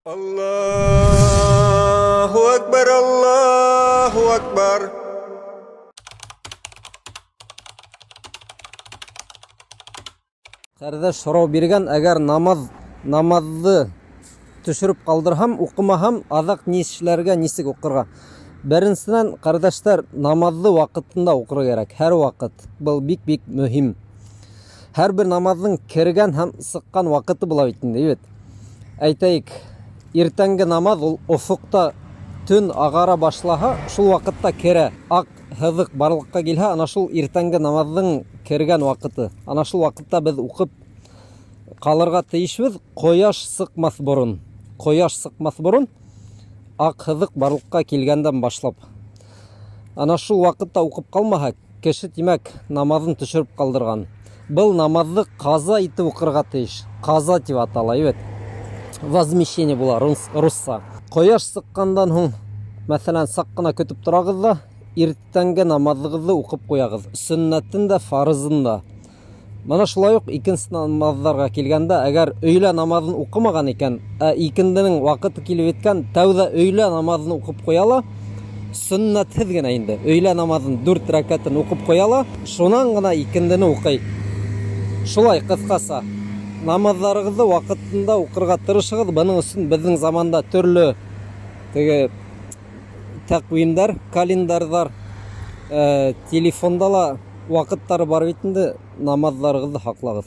Allahu Akbar, Allahu Akbar. Kardeş sorau берген, әгәр намазды төшеріп қалдырһам, укымаһам, азак нисешләргә нисек укырга? Беренчедән, кардәшләр, намазды вакытында укырга кирәк, һәр вакыт. Бұл бик мөһим. Һәр бер намазның кергән һәм сыккан вакыты була бит инде, әйтәйек, иртәнге намаз ул офукта төн агара башлаһа, шул вакытта керә. Ак һыҙыҡ барлыкка килһә, ана шул иртәнге намаздың кергән вакыты. Ана шул вакытта без укып калырга тиешбез, кояш сыкмас борын. Кояш сыкмас борын, ак һыҙыҡ барлыкка килгәндән башлап. Ана шул вакытта укып калмаһа, кеше тимәк намазын төшөрүп калдырган. Был намазды каза итеп укырга тиеш. Каза дип атала, возмещение була русса. Кояш сыккандан һуң, мәсәлән, сак кына көтүп торагыз да, иртәнге намазыгызды укып куягыз. Сөннәтен дә, фарызын да. Мана шулай ук икенче намазларга килгәндә, әгәр өйлә намазын укымаган икән, икенденең вакыты килеп еткән, тәүдә өйлә намазын укып куяла, сөннәтһез генә инде. Өйлә намазын 4 рәкәтен укып куяла, шунан гына икендене укый. Шулай кыскаса, намазларыгызды вакытында укырга тырышыгыз. Буның өчен безнең заманда төрле тәкъвимдар, календарьлар, телефонда ла вакыттары бар бит инде, намазларыгызды хаклагыз.